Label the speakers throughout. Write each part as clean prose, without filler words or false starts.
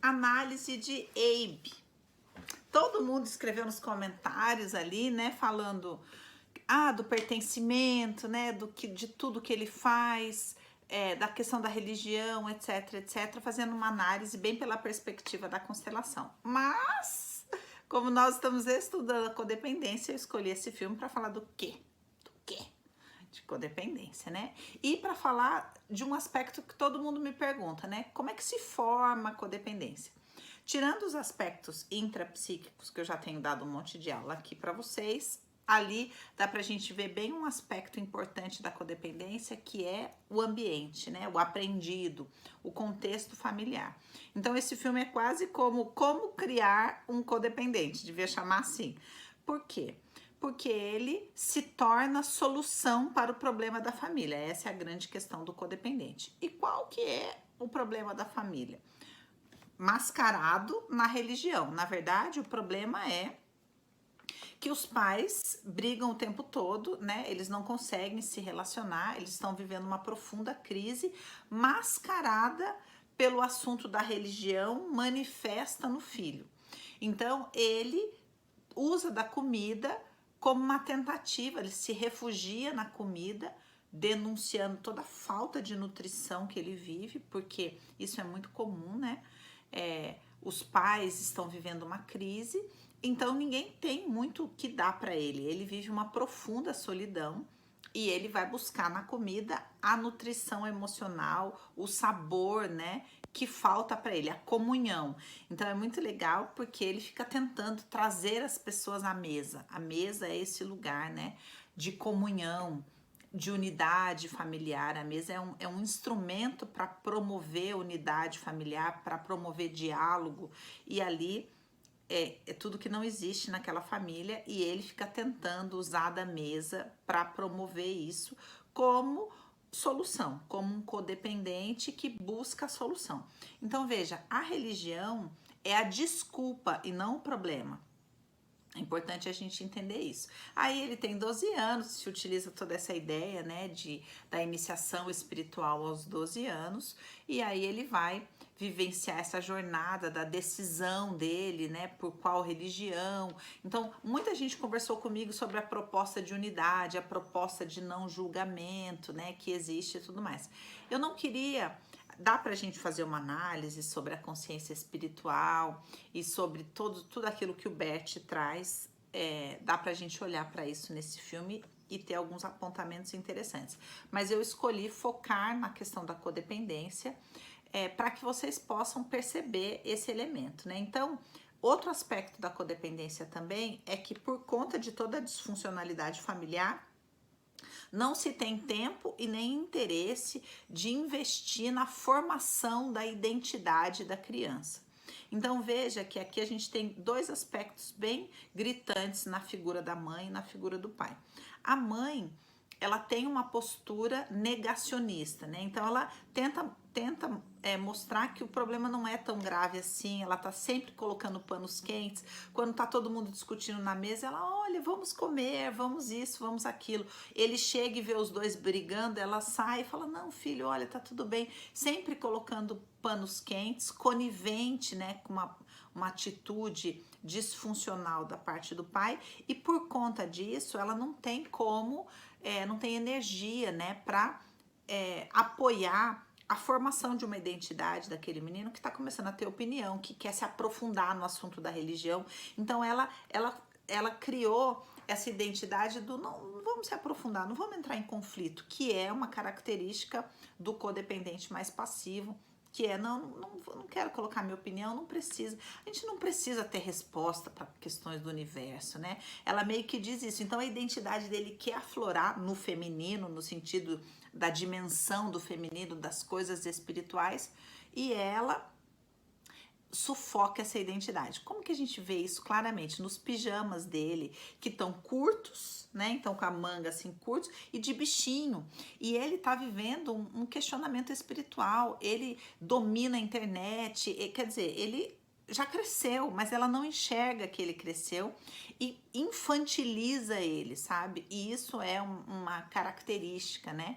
Speaker 1: Análise de Abe. Todo mundo escreveu nos comentários ali, né, falando do pertencimento, né, de tudo que ele faz, da questão da religião, etc, etc, fazendo uma análise bem pela perspectiva da constelação. Mas, como nós estamos estudando a codependência, eu escolhi esse filme para falar do quê? Do quê? De codependência, né? E para falar de um aspecto que todo mundo me pergunta, né? Como é que se forma a codependência? Tirando os aspectos intrapsíquicos, que eu já tenho dado um monte de aula aqui para vocês, ali dá pra gente ver bem um aspecto importante da codependência, que é o ambiente, né? O aprendido, o contexto familiar. Então esse filme é quase como criar um codependente, devia chamar assim. Por quê? Porque ele se torna solução para o problema da família. Essa é a grande questão do codependente. E qual que é o problema da família? Mascarado na religião. Na verdade, o problema é que os pais brigam o tempo todo, né? Eles não conseguem se relacionar, eles estão vivendo uma profunda crise, mascarada pelo assunto da religião, manifesta no filho. Então, ele usa da comida como uma tentativa, ele se refugia na comida, denunciando toda a falta de nutrição que ele vive, porque isso é muito comum, né? Os pais estão vivendo uma crise, então ninguém tem muito o que dar para ele. Ele vive uma profunda solidão e ele vai buscar na comida a nutrição emocional, o sabor, né, que falta para ele, a comunhão. Então é muito legal porque ele fica tentando trazer as pessoas à mesa. A mesa é esse lugar, né, de comunhão, de unidade familiar. A mesa é um instrumento para promover unidade familiar, para promover diálogo, e ali é tudo que não existe naquela família, e ele fica tentando usar da mesa para promover isso como solução, como um codependente que busca a solução. Então veja, a religião é a desculpa e não o problema. É importante a gente entender isso. Aí ele tem 12 anos, se utiliza toda essa ideia, né, da iniciação espiritual aos 12 anos, e aí ele vai vivenciar essa jornada da decisão dele, né, por qual religião. Então, muita gente conversou comigo sobre a proposta de unidade, a proposta de não julgamento, né, que existe e tudo mais. Eu não queria... Dá pra gente fazer uma análise sobre a consciência espiritual e sobre tudo aquilo que o Bert traz. Dá pra gente olhar para isso nesse filme e ter alguns apontamentos interessantes. Mas eu escolhi focar na questão da codependência para que vocês possam perceber esse elemento, né? Então, outro aspecto da codependência também é que, por conta de toda a disfuncionalidade familiar, não se tem tempo e nem interesse de investir na formação da identidade da criança. Então veja que aqui a gente tem dois aspectos bem gritantes na figura da mãe e na figura do pai. A mãe, ela tem uma postura negacionista, né? Então ela tenta mostrar que o problema não é tão grave assim, ela tá sempre colocando panos quentes. Quando tá todo mundo discutindo na mesa, ela, olha, vamos comer, vamos isso, vamos aquilo. Ele chega e vê os dois brigando, ela sai e fala, não, filho, olha, tá tudo bem. Sempre colocando panos quentes, conivente, né, com uma atitude disfuncional da parte do pai, e por conta disso, ela não tem como, não tem energia, né, para apoiar a formação de uma identidade daquele menino que está começando a ter opinião, que quer se aprofundar no assunto da religião. Então ela criou essa identidade do não vamos se aprofundar, não vamos entrar em conflito, que é uma característica do codependente mais passivo, que é não quero colocar minha opinião, não precisa. A gente não precisa ter resposta para questões do universo, né? Ela meio que diz isso. Então a identidade dele quer aflorar no feminino, no sentido da dimensão do feminino, das coisas espirituais, e ela sufoca essa identidade. Como que a gente vê isso claramente? Nos pijamas dele, que estão curtos, né? Então com a manga assim curtos e de bichinho. E ele tá vivendo um questionamento espiritual. Ele domina a internet, quer dizer, ele já cresceu, mas ela não enxerga que ele cresceu e infantiliza ele, sabe? E isso é uma característica, né?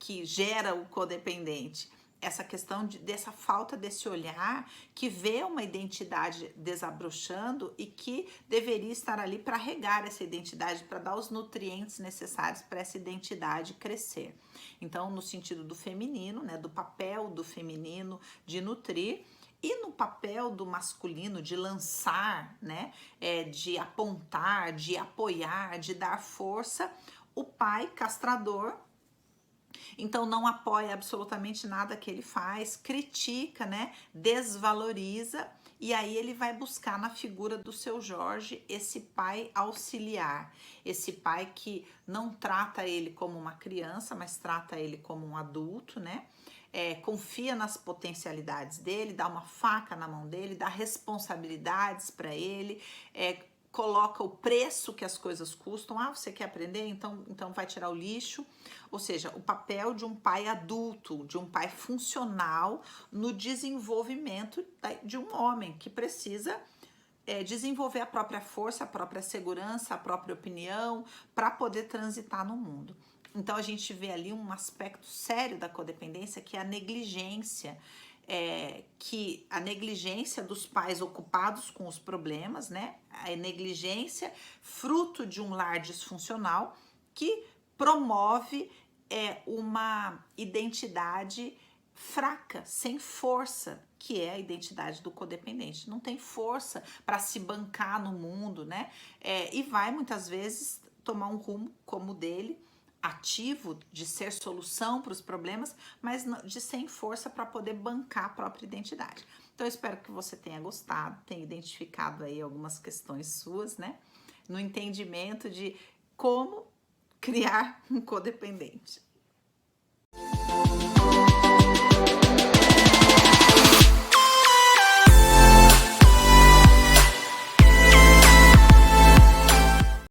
Speaker 1: Que gera o codependente. essa questão dessa falta desse olhar que vê uma identidade desabrochando e que deveria estar ali para regar essa identidade, para dar os nutrientes necessários para essa identidade crescer. Então, no sentido do feminino, né, do papel do feminino de nutrir, e no papel do masculino de lançar, né, de apontar, de apoiar, de dar força, o pai castrador, então não apoia absolutamente nada que ele faz, critica, né, desvaloriza, e aí ele vai buscar na figura do seu Jorge esse pai auxiliar, esse pai que não trata ele como uma criança, mas trata ele como um adulto, né? Confia nas potencialidades dele, dá uma faca na mão dele, dá responsabilidades para ele, coloca o preço que as coisas custam. Ah, você quer aprender? Então vai tirar o lixo. Ou seja, o papel de um pai adulto, de um pai funcional no desenvolvimento de um homem que precisa desenvolver a própria força, a própria segurança, a própria opinião para poder transitar no mundo. Então a gente vê ali um aspecto sério da codependência, que é a negligência, que a negligência dos pais ocupados com os problemas, né? A negligência fruto de um lar disfuncional que promove uma identidade fraca, sem força, que é a identidade do codependente. Não tem força para se bancar no mundo, né? E vai muitas vezes tomar um rumo como o dele, ativo, de ser solução para os problemas, mas de sem força para poder bancar a própria identidade. Então eu espero que você tenha gostado, tenha identificado aí algumas questões suas, né? No entendimento de como criar um codependente.